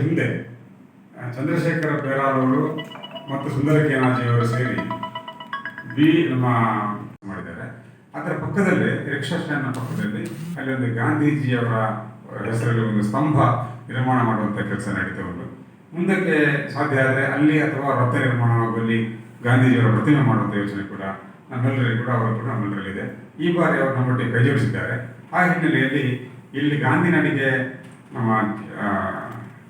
ಹಿಂದೆ ಚಂದ್ರಶೇಖರ ಬೇರಾರ್ ಅವರು ಮತ್ತು ಸುಂದರ ಕೇನಾಜಿಯವರು ಸೇರಿ ನಮ್ಮ ಮಾಡಿದ್ದಾರೆ. ಅದರ ಪಕ್ಕದಲ್ಲಿ ರಿಕ್ಷಾ ಸ್ಟ್ಯಾಂಡ್ನ ಪಕ್ಕದಲ್ಲಿ ಅಲ್ಲಿ ಒಂದು ಗಾಂಧೀಜಿಯವರ ಹೆಸರಲ್ಲಿ ಒಂದು ಸ್ತಂಭ ನಿರ್ಮಾಣ ಮಾಡುವಂಥ ಕೆಲಸ ನಡೀತಾ ಉಂಟು. ಮುಂದಕ್ಕೆ ಸಾಧ್ಯ ಆದರೆ ಅಲ್ಲಿ ಅಥವಾ ರಥ ನಿರ್ಮಾಣವಾಗುವಲ್ಲಿ ಗಾಂಧೀಜಿಯವರ ಪ್ರತಿಮೆ ಮಾಡುವಂಥ ಯೋಚನೆ ಕೂಡ ನಮ್ಮೆಲ್ಲರಿಗೂ ಕೂಡ ಅವರು ಕೂಡ ನಮ್ಮೆಲ್ಲರಲ್ಲಿದೆ. ಈ ಬಾರಿ ಅವರು ನಮ್ಮೊಟ್ಟಿಗೆ ಕೈ ಜೋಡಿಸಿದ್ದಾರೆ. ಆ ಹಿನ್ನೆಲೆಯಲ್ಲಿ ಇಲ್ಲಿ ಗಾಂಧಿನಡಿಗೆ ನಮ್ಮ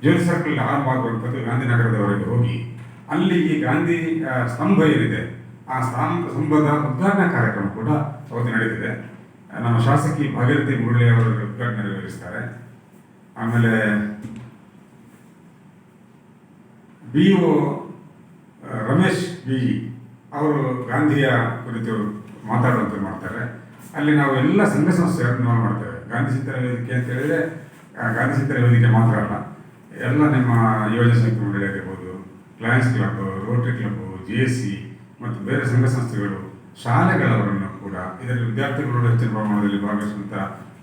ಜ್ಯೋತಿ ಸರ್ಕಲ್ ಆರಂಭವಾಗುವಂಥದ್ದು ಗಾಂಧಿನಗರದವರೆಗೆ ಹೋಗಿ ಅಲ್ಲಿ ಈ ಗಾಂಧಿ ಸ್ತಂಭ ಏನಿದೆ ಆ ಸ್ತಂಭದ ಉದ್ಘಾಟನಾ ಕಾರ್ಯಕ್ರಮ ಕೂಡ ಅವತ್ತು ನಡೀತಿದೆ. ನಮ್ಮ ಶಾಸಕಿ ಭಾಗೀರಥಿ ಮುರಳಿ ಅವರು ಉದ್ಘಾಟನೆ ನೆರವೇರಿಸ್ತಾರೆ. ಆಮೇಲೆ BO ರಮೇಶ್ BE ಅವರು ಗಾಂಧಿಯ ಕುರಿತು ಮಾತಾಡುವಂತೆ ಮಾಡ್ತಾರೆ. ಅಲ್ಲಿ ನಾವು ಎಲ್ಲ ಸಂಘ ಸಂಸ್ಥೆಗಳನ್ನು ಮಾಡ್ತೇವೆ. ಗಾಂಧಿ ಚಿಂತನೆ ವೇದಿಕೆ ಅಂತ ಹೇಳಿದರೆ ಗಾಂಧಿ ಚಿಂತನೆ ವೇದಿಕೆ ಮಾತ್ರ ಅಲ್ಲ, ಎಲ್ಲ ನಿಮ್ಮ ಯುವಜನ ಸಂಘ ಮಂಡಳಿ ಆಗಿರ್ಬೋದು, Lions club, Rotary club, JC ಮತ್ತು ಬೇರೆ ಸಂಘ ಸಂಸ್ಥೆಗಳು, ಶಾಲೆಗಳವರನ್ನು ಕೂಡ ಇದರಲ್ಲಿ ವಿದ್ಯಾರ್ಥಿಗಳು ಹೆಚ್ಚಿನ ಪ್ರಮಾಣದಲ್ಲಿ ಭಾಗವಹಿಸುವಂಥ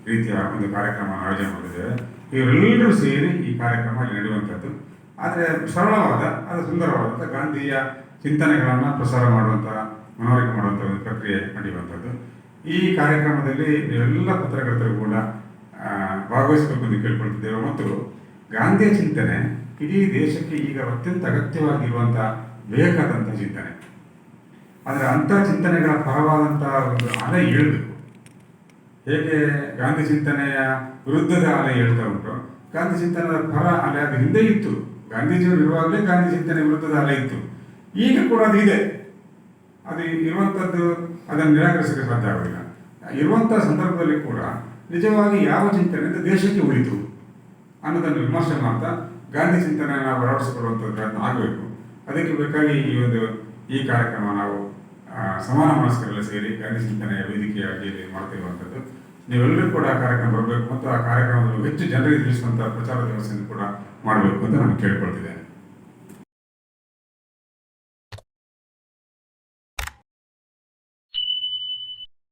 ರೀತಿಯ ಒಂದು ಕಾರ್ಯಕ್ರಮ ಆಯೋಜನೆ ಮಾಡಿದ್ದೇವೆ. ಇವರೆಲ್ಲರೂ ಸೇರಿ ಈ ಕಾರ್ಯಕ್ರಮ ಇಲ್ಲಿ ನಡೆಯುವಂಥದ್ದು. ಆದರೆ ಸರಳವಾದ ಅದು ಸುಂದರವಾದಂಥ ಗಾಂಧಿಯ ಚಿಂತನೆಗಳನ್ನು ಪ್ರಸಾರ ಮಾಡುವಂಥ ಮನವರಿಕೆ ಮಾಡುವಂಥ ಒಂದು ಪ್ರಕ್ರಿಯೆ ನಡೆಯುವಂಥದ್ದು. ಈ ಕಾರ್ಯಕ್ರಮದಲ್ಲಿ ನೀವೆಲ್ಲ ಪತ್ರಕರ್ತರು ಕೂಡ ಭಾಗವಹಿಸಬೇಕು ಎಂದು ಕೇಳ್ಕೊಳ್ತಿದ್ದೇವೆ. ಮತ್ತು ಗಾಂಧಿಯ ಚಿಂತನೆ ಇಡೀ ದೇಶಕ್ಕೆ ಈಗ ಅತ್ಯಂತ ಅಗತ್ಯವಾಗಿರುವಂಥ ಬೇಕಾದಂಥ ಚಿಂತನೆ. ಆದರೆ ಅಂಥ ಚಿಂತನೆಗಳ ಪರವಾದಂಥ ಒಂದು ಅಲೆ ಏಳಬೇಕು. ಹೇಗೆ ಗಾಂಧಿ ಚಿಂತನೆಯ ವಿರುದ್ಧದ ಅಲೆ ಹೇಳ್ತಾ ಉಂಟು, ಗಾಂಧಿ ಚಿಂತನೆಯ ಪರ ಅಲೆ ಅದು ಹಿಂದೆ ಇತ್ತು. ಗಾಂಧೀಜಿಯವರು ಇರುವಾಗಲೇ ಗಾಂಧಿ ಚಿಂತನೆ ವಿರುದ್ಧದ ಅಲೆ ಇತ್ತು. ಈಗ ಕೂಡ ಅದು ಇದೆ. ಅದು ಇರುವಂಥದ್ದು ಅದನ್ನು ನಿರಾಕರಿಸಲಿಕ್ಕೆ ಸಾಧ್ಯ ಆಗೋದಿಲ್ಲ. ಇರುವಂಥ ಸಂದರ್ಭದಲ್ಲಿ ಕೂಡ ನಿಜವಾಗಿ ಯಾವ ಚಿಂತನೆಯಿಂದ ದೇಶಕ್ಕೆ ಉಳಿತು ಅನ್ನೋದನ್ನು ವಿಮರ್ಶೆ ಮಾಡ್ತಾ ಗಾಂಧಿ ಚಿಂತನೆಯನ್ನು ನಾವು ಅಳವಡಿಸಿಕೊಳ್ಳುವಂಥದ್ದು ಪ್ರಯತ್ನ ಆಗಬೇಕು. ಅದಕ್ಕೆ ಬೇಕಾಗಿ ಈ ಕಾರ್ಯಕ್ರಮ ನಾವು ಸಮಾನ ಮನಸ್ಕರೆಲ್ಲ ಸೇರಿ ಗಾಂಧಿ ಚಿಂತನೆಯ ವೇದಿಕೆಯಾಗಿ ಮಾಡ್ತಿರುವಂಥದ್ದು. ನೀವೆಲ್ಲರೂ ಕೂಡ ಆ ಕಾರ್ಯಕ್ರಮ ಬರಬೇಕು ಮತ್ತು ಆ ಕಾರ್ಯಕ್ರಮದಲ್ಲಿ ಹೆಚ್ಚು ಜನರಿಗೆ ತಿಳಿಸುವಂಥ ಪ್ರಚಾರ ವ್ಯವಸ್ಥೆಯನ್ನು ಕೂಡ ಮಾಡಬೇಕು ಅಂತ ನಾನು ಕೇಳ್ಕೊಳ್ತಿದ್ದೇನೆ.